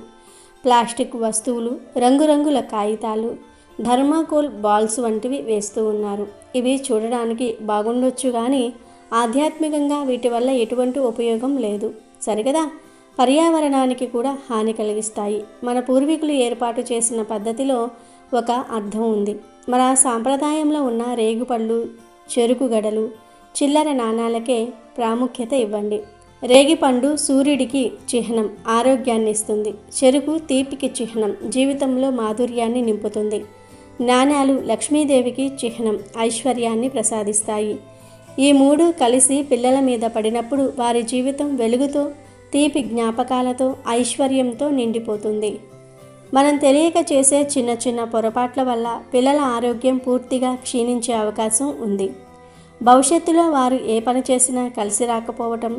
ప్లాస్టిక్ వస్తువులు, రంగురంగుల కాగితాలు, థర్మాకోల్ బాల్స్ వంటివి వేస్తూ ఉన్నారు. ఇవి చూడడానికి బాగుండొచ్చు కానీ ఆధ్యాత్మికంగా వీటి వల్ల ఎటువంటి ఉపయోగం లేదు. సరిగదా? పర్యావరణానికి కూడా హాని కలిగిస్తాయి. మన పూర్వీకులు ఏర్పాటు చేసిన పద్ధతిలో ఒక అర్థం ఉంది. మన సాంప్రదాయంలో ఉన్న రేగుపళ్ళు, చెరుకు గడలు, చిల్లర నాణాలకే ప్రాముఖ్యత ఇవ్వండి. రేగిపండు సూర్యుడికి చిహ్నం, ఆరోగ్యాన్ని ఇస్తుంది. చెరుకు తీపికి చిహ్నం, జీవితంలో మాధుర్యాన్ని నింపుతుంది. నాణాలు లక్ష్మీదేవికి చిహ్నం, ఐశ్వర్యాన్ని ప్రసాదిస్తాయి. ఈ మూడు కలిసి పిల్లల మీద పడినప్పుడు వారి జీవితం వెలుగుతో, తీపి జ్ఞాపకాలతో, ఐశ్వర్యంతో నిండిపోతుంది. మనం తెలియక చేసే చిన్న చిన్న పొరపాట్ల వల్ల పిల్లల ఆరోగ్యం పూర్తిగా క్షీణించే అవకాశం ఉంది. భవిష్యత్తులో వారు ఏ పని చేసినా కలిసి రాకపోవటం,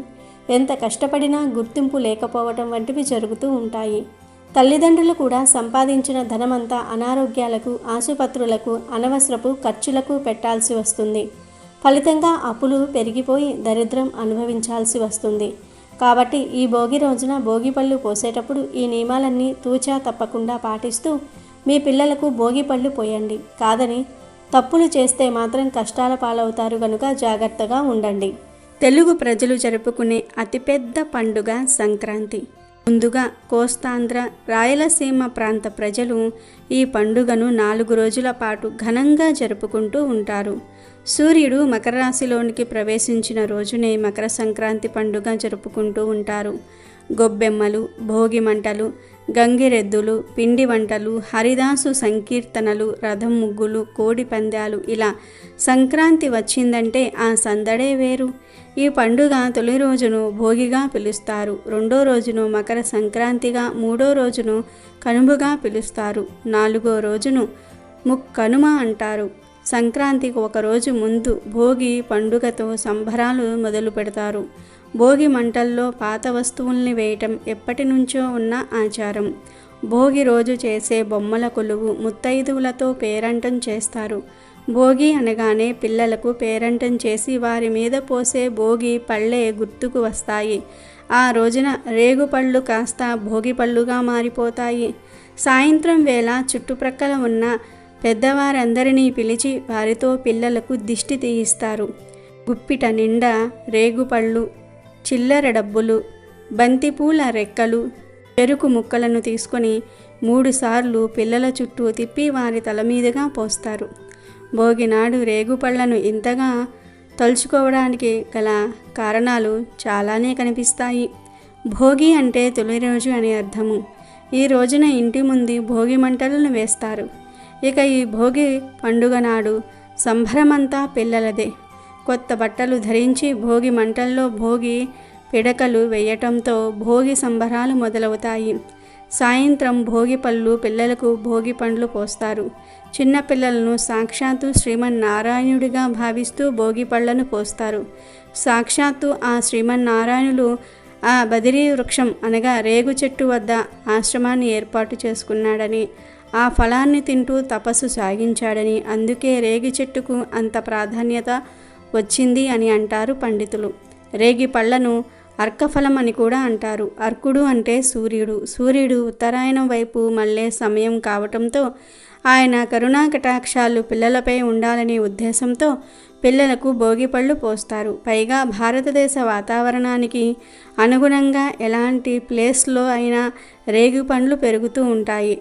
ఎంత కష్టపడినా గుర్తింపు లేకపోవటం వంటివి జరుగుతూ ఉంటాయి. తల్లిదండ్రులు కూడా సంపాదించిన ధనమంతా అనారోగ్యాలకు, ఆసుపత్రులకు, అనవసరపు ఖర్చులకు పెట్టాల్సి వస్తుంది. ఫలితంగా అప్పులు పెరిగిపోయి దరిద్రం అనుభవించాల్సి వస్తుంది. కాబట్టి ఈ భోగి రోజున భోగి పళ్ళు పోసేటప్పుడు ఈ నియమాలన్నీ తూచా తప్పకుండా పాటిస్తూ మీ పిల్లలకు భోగి పళ్ళు పోయండి. కాదని తప్పులు చేస్తే మాత్రం కష్టాల పాలవుతారు కనుక జాగ్రత్తగా ఉండండి. తెలుగు ప్రజలు జరుపుకునే అతిపెద్ద పండుగ సంక్రాంతి. ముందుగా కోస్తాంధ్ర, రాయలసీమ ప్రాంత ప్రజలు ఈ పండుగను 4 రోజుల పాటు ఘనంగా జరుపుకుంటూ ఉంటారు. సూర్యుడు మకర రాశిలోనికి ప్రవేశించిన రోజునే మకర సంక్రాంతి పండుగ జరుపుకుంటూ ఉంటారు. గొబ్బెమ్మలు, భోగి మంటలు, గంగిరెద్దులు, పిండి వంటలు, హరిదాసు సంకీర్తనలు, రథం ముగ్గులు, కోడి పందాలు, ఇలా సంక్రాంతి వచ్చిందంటే ఆ సందడే వేరు. ఈ పండుగ తొలి రోజును భోగిగా పిలుస్తారు, రెండో రోజును మకర సంక్రాంతిగా, మూడో రోజును కనుమగా పిలుస్తారు, 4వ రోజును ముక్కనుమ అంటారు. సంక్రాంతికి ఒకరోజు ముందు భోగి పండుగతో సంబరాలు మొదలు పెడతారు. భోగి మంటల్లో పాత వస్తువుల్ని వేయటం ఎప్పటి నుంచో ఉన్న ఆచారం. భోగి రోజు చేసే బొమ్మల కొలువు ముత్తైదువులతో పేరంటం చేస్తారు. భోగి అనగానే పిల్లలకు పేరంటం చేసి వారి మీద పోసే భోగి పళ్ళే గుర్తుకు వస్తాయి. ఆ రోజున రేగుపళ్ళు కాస్త భోగి పళ్ళుగా మారిపోతాయి. సాయంత్రం వేళ చుట్టుప్రక్కల ఉన్న పెద్దవారందరినీ పిలిచి వారితో పిల్లలకు దిష్టి తీయిస్తారు. గుప్పిట నిండా రేగుపళ్ళు, చిల్లర డబ్బులు, బంతిపూల రెక్కలు, చెరుకు ముక్కలను తీసుకొని 3 సార్లు పిల్లల చుట్టూ తిప్పి వారి తల మీదుగా పోస్తారు. భోగినాడు రేగుపళ్లను ఇంతగా తలుచుకోవడానికి గల కారణాలు చాలానే కనిపిస్తాయి. భోగి అంటే తొలి రోజు అని అర్థము. ఈ రోజున ఇంటి ముందు భోగి మంటలను వేస్తారు. ఇక ఈ భోగి పండుగ నాడు సంబరమంతా పిల్లలదే. కొత్త బట్టలు ధరించి భోగి మంటల్లో భోగి పిడకలు వేయటంతో భోగి సంబరాలు మొదలవుతాయి. సాయంత్రం భోగి పళ్ళు పిల్లలకు భోగి పండ్లు పోస్తారు. చిన్నపిల్లలను సాక్షాత్తు శ్రీమన్నారాయణుడిగా భావిస్తూ భోగి పళ్లను పోస్తారు. సాక్షాత్తు ఆ శ్రీమన్నారాయణులు ఆ బదిరీ వృక్షం అనగా రేగు చెట్టు వద్ద ఆశ్రమాన్ని ఏర్పాటు చేసుకున్నాడని, ఆ ఫలాన్ని తింటూ తపస్సు సాగించాడని, అందుకే రేగి చెట్టుకు అంత ప్రాధాన్యత వచ్చింది అని అంటారు పండితులు. రేగి పళ్లను అర్కఫలం అని కూడా అంటారు. అర్కుడు అంటే సూర్యుడు. సూర్యుడు ఉత్తరాయణం వైపు మళ్ళే సమయం కావటంతో ఆయన కరుణా కటాక్షాలు పిల్లలపై ఉండాలనే ఉద్దేశంతో పిల్లలకు భోగిపళ్ళు పోస్తారు. పైగా భారతదేశ వాతావరణానికి అనుగుణంగా ఎలాంటి ప్లేస్లో అయినా రేగి పండ్లు పెరుగుతూ ఉంటాయి.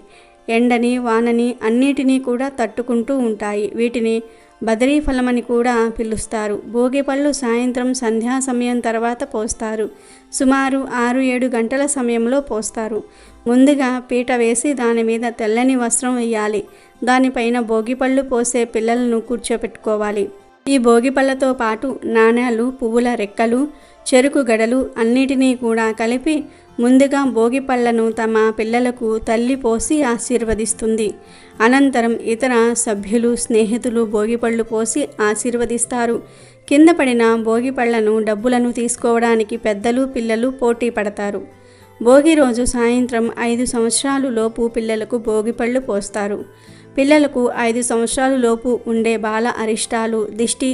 ఎండని, వానని అన్నిటినీ కూడా తట్టుకుంటూ ఉంటాయి. వీటిని బదరీ ఫలమని కూడా పిలుస్తారు. భోగిపళ్ళు సాయంత్రం సంధ్యా సమయం తర్వాత పోస్తారు. సుమారు 6-7 గంటల సమయంలో పోస్తారు. ముందుగా పీట వేసి దాని మీద తెల్లని వస్త్రం వేయాలి. దానిపైన భోగిపళ్ళు పోసే పిల్లలను కూర్చోపెట్టుకోవాలి. ఈ భోగిపళ్ళతో పాటు నాణాలు, పువ్వుల రెక్కలు, చెరుకు గడలు అన్నిటినీ కూడా కలిపి ముందుగా భోగిపళ్లను తమ పిల్లలకు తల్లి పోసి ఆశీర్వదిస్తుంది. అనంతరం ఇతర సభ్యులు, స్నేహితులు భోగిపళ్ళు పోసి ఆశీర్వదిస్తారు. కింద పడిన భోగిపళ్లను, డబ్బులను తీసుకోవడానికి పెద్దలు, పిల్లలు పోటీ పడతారు. భోగి రోజు సాయంత్రం 5 సంవత్సరాలు లోపు పిల్లలకు భోగిపళ్ళు పోస్తారు. పిల్లలకు 5 సంవత్సరాలు లోపు ఉండే బాల అరిష్టాలు, దిష్టి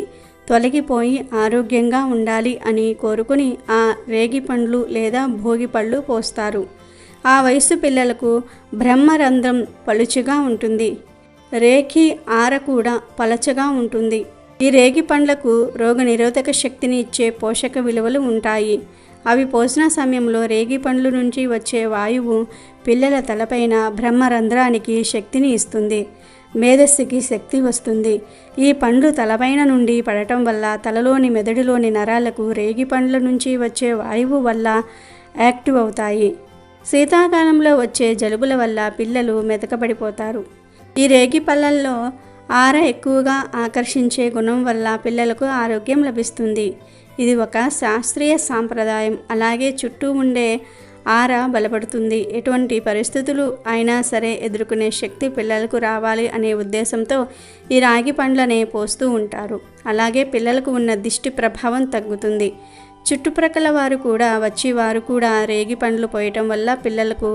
తొలగిపోయి ఆరోగ్యంగా ఉండాలి అని కోరుకుని ఆ రేగి పండ్లు లేదా భోగి పళ్ళు పోస్తారు. ఆ వయసు పిల్లలకు బ్రహ్మరంధ్రం పలుచగా ఉంటుంది. రేఖి ఆర కూడా పలచగా ఉంటుంది. ఈ రేగి పండ్లకు రోగనిరోధక శక్తిని ఇచ్చే పోషక విలువలు ఉంటాయి. అవి పోసిన సమయంలో రేగి పండ్ల నుంచి వచ్చే వాయువు పిల్లల తలపైన బ్రహ్మరంధ్రానికి శక్తిని ఇస్తుంది. మేధస్సుకి శక్తి వస్తుంది. ఈ పండ్లు తలపైన నుండి పడటం వల్ల తలలోని మెదడులోని నరాలకు రేగి పండ్ల నుంచి వచ్చే వాయువు వల్ల యాక్టివ్ అవుతాయి. శీతాకాలంలో వచ్చే జలుబుల వల్ల పిల్లలు మెతకబడిపోతారు. ఈ రేగి పళ్ళల్లో ఆర ఎక్కువగా ఆకర్షించే గుణం వల్ల పిల్లలకు ఆరోగ్యం లభిస్తుంది. ఇది ఒక శాస్త్రీయ సాంప్రదాయం. అలాగే చుట్టూ ఉండే ఆర బలపడుతుంది. ఎటువంటి పరిస్థితులు అయినా సరే ఎదుర్కొనే శక్తి పిల్లలకు రావాలి అనే ఉద్దేశంతో ఈ రాగి పండ్లనే పోస్తూ ఉంటారు. అలాగే పిల్లలకు ఉన్న దిష్టి ప్రభావం తగ్గుతుంది. చుట్టుప్రక్కల వారు కూడా రేగి పండ్లు పోయటం వల్ల పిల్లలకు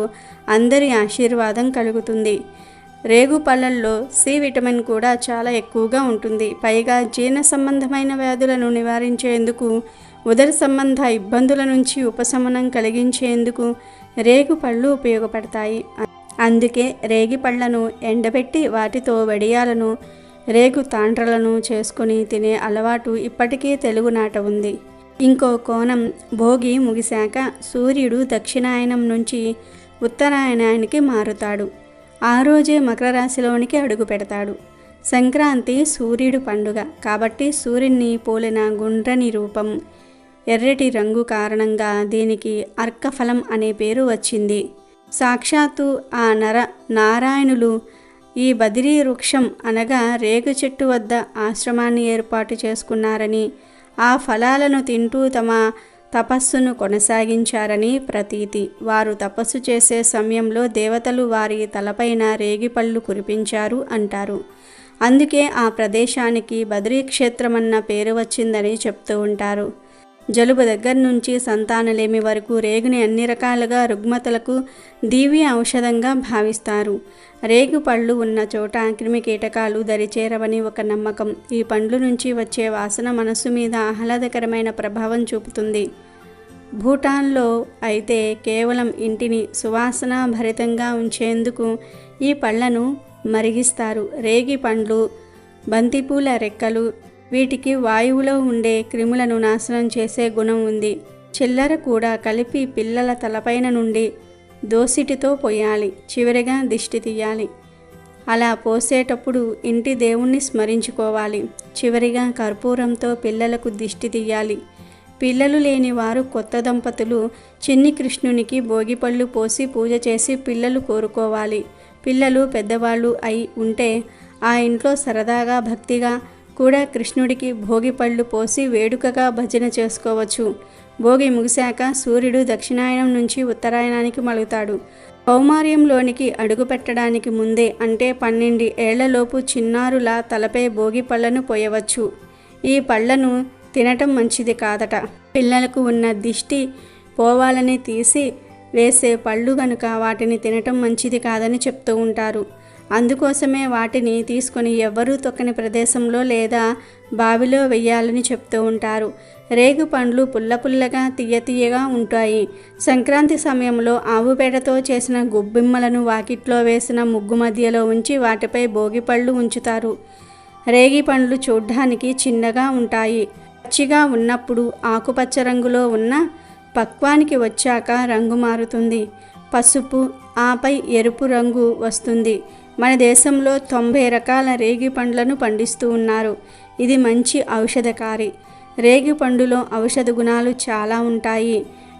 అందరి ఆశీర్వాదం కలుగుతుంది. రేగు పళ్ళల్లో సి విటమిన్ కూడా చాలా ఎక్కువగా ఉంటుంది. పైగా జీర్ణ సంబంధమైన వ్యాధులను నివారించేందుకు, ఉదర సంబంధ ఇబ్బందుల నుంచి ఉపశమనం కలిగించేందుకు రేగు పళ్ళు ఉపయోగపడతాయి. అందుకే రేగి పళ్ళను ఎండబెట్టి వాటితో వడియాలను, రేగు తాండ్రలను చేసుకొని తినే అలవాటు ఇప్పటికీ తెలుగునాట ఉంది. ఇంకో కోణం, భోగి ముగిశాక సూర్యుడు దక్షిణాయనం నుంచి ఉత్తరాయణానికి మారుతాడు. ఆ రోజే మకర రాశిలోనికి అడుగు పెడతాడు. సంక్రాంతి సూర్యుడు పండుగ కాబట్టి సూర్యుని పోలిన గుండ్రని రూపం, ఎర్రటి రంగు కారణంగా దీనికి అర్కఫలం అనే పేరు వచ్చింది. సాక్షాత్తు ఆ నారాయణులు ఈ బదిరీ వృక్షం అనగా రేగు చెట్టు వద్ద ఆశ్రమాన్ని ఏర్పాటు చేసుకున్నారని, ఆ ఫలాలను తింటూ తమ తపస్సును కొనసాగించారని ప్రతీతి. వారు తపస్సు చేసే సమయంలో దేవతలు వారి తలపైన రేగిపళ్ళు కురిపించారు అంటారు. అందుకే ఆ ప్రదేశానికి బద్రీ క్షేత్రం అన్న పేరు వచ్చిందని చెప్తూ ఉంటారు. జలుబు దగ్గర నుంచి సంతానలేమి వరకు రేగుని అన్ని రకాలుగా రుగ్మతలకు దివ్య ఔషధంగా భావిస్తారు. రేగు పళ్ళు ఉన్న చోట క్రిమి కీటకాలు దరిచేరవని ఒక నమ్మకం. ఈ పండ్ల నుంచి వచ్చే వాసన మనస్సు మీద ఆహ్లాదకరమైన ప్రభావం చూపుతుంది. భూటాన్లో అయితే కేవలం ఇంటిని సువాసన భరితంగా ఉంచేందుకు ఈ పళ్ళను మరిగిస్తారు. రేగి పండ్లు, బంతిపూల రెక్కలు, వీటికి వాయువులో ఉండే క్రిములను నాశనం చేసే గుణం ఉంది. చిల్లర కూడా కలిపి పిల్లల తలపైన నుండి దోసిటితో పోయాలి. చివరిగా దిష్టి తీయాలి. అలా పోసేటప్పుడు ఇంటి దేవుణ్ణి స్మరించుకోవాలి. చివరిగా కర్పూరంతో పిల్లలకు దిష్టి తీయాలి. పిల్లలు లేని వారు కొత్త దంపతులు చిన్ని కృష్ణునికి భోగిపళ్ళు పోసి పూజ చేసి పిల్లలు కోరుకోవాలి. పిల్లలు పెద్దవాళ్ళు అయి ఉంటే ఆ ఇంట్లో సరదాగా భక్తిగా కూడా కృష్ణుడికి భోగిపళ్ళు పోసి వేడుకగా భజన చేసుకోవచ్చు. భోగి ముగిశాక సూర్యుడు దక్షిణాయనం నుంచి ఉత్తరాయణానికి మలుగుతాడు. కౌమార్యంలోనికి అడుగు పెట్టడానికి ముందే అంటే 12 ఏళ్లలోపు చిన్నారుల తలపై భోగి పళ్ళను పోయవచ్చు. ఈ పళ్ళను తినటం మంచిది కాదట. పిల్లలకు ఉన్న దిష్టి పోవాలని తీసి వేసే పళ్ళు కనుక వాటిని తినటం మంచిది కాదని చెప్తూ ఉంటారు. అందుకోసమే వాటిని తీసుకొని ఎవ్వరూ తొక్కని ప్రదేశంలో లేదా బావిలో వెయ్యాలని చెప్తూ ఉంటారు. రేగు పండ్లు పుల్లపుల్లగా తీయగా ఉంటాయి. సంక్రాంతి సమయంలో ఆవు పేడతో చేసిన గొబ్బిమ్మలను వాకిట్లో వేసిన ముగ్గు మధ్యలో ఉంచి వాటిపై భోగిపళ్ళు ఉంచుతారు. రేగి పండ్లు చూడ్డానికి చిన్నగా ఉంటాయి. పచ్చిగా ఉన్నప్పుడు ఆకుపచ్చ రంగులో ఉన్న పక్వానికి వచ్చాక రంగు మారుతుంది. పసుపు, ఆపై ఎరుపు రంగు వస్తుంది. మన దేశంలో 90 రకాల రేగి పండ్లను పండిస్తూ ఉన్నారు. ఇది మంచి ఔషధకారి. రేగి పండులో ఔషధ గుణాలు చాలా ఉంటాయి.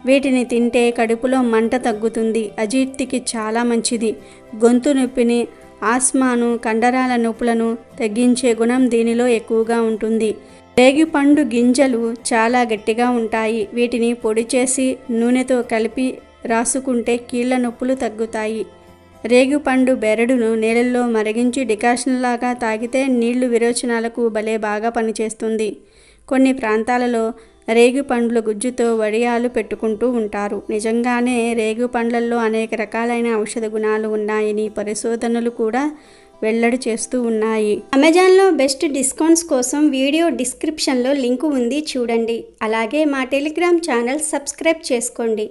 వీటిని తింటే కడుపులో మంట తగ్గుతుంది. అజీర్తికి చాలా మంచిది. గొంతు నొప్పిని, ఆస్మాను, కండరాల నొప్పులను తగ్గించే గుణం దీనిలో ఎక్కువగా ఉంటుంది. రేగిపండు గింజలు చాలా గట్టిగా ఉంటాయి. వీటిని పొడి చేసి నూనెతో కలిపి రాసుకుంటే కీళ్ళ నొప్పులు తగ్గుతాయి. రేగుపండు బెరడును నీళ్ళల్లో మరిగించి డికాషన్ లాగా తాగితే నీళ్లు విరోచనాలకు భలే బాగా పనిచేస్తుంది. కొన్ని ప్రాంతాలలో రేగు పండ్ల గుజ్జుతో వడియాలు పెట్టుకుంటూ ఉంటారు. నిజంగానే రేగు పండ్లల్లో అనేక రకాలైన ఔషధ గుణాలు ఉన్నాయని పరిశోధనలు కూడా వెల్లడి చేస్తూ ఉన్నాయి. అమెజాన్లో బెస్ట్ డిస్కౌంట్స్ కోసం వీడియో డిస్క్రిప్షన్లో లింకు ఉంది, చూడండి. అలాగే మా టెలిగ్రామ్ ఛానల్ సబ్స్క్రైబ్ చేసుకోండి.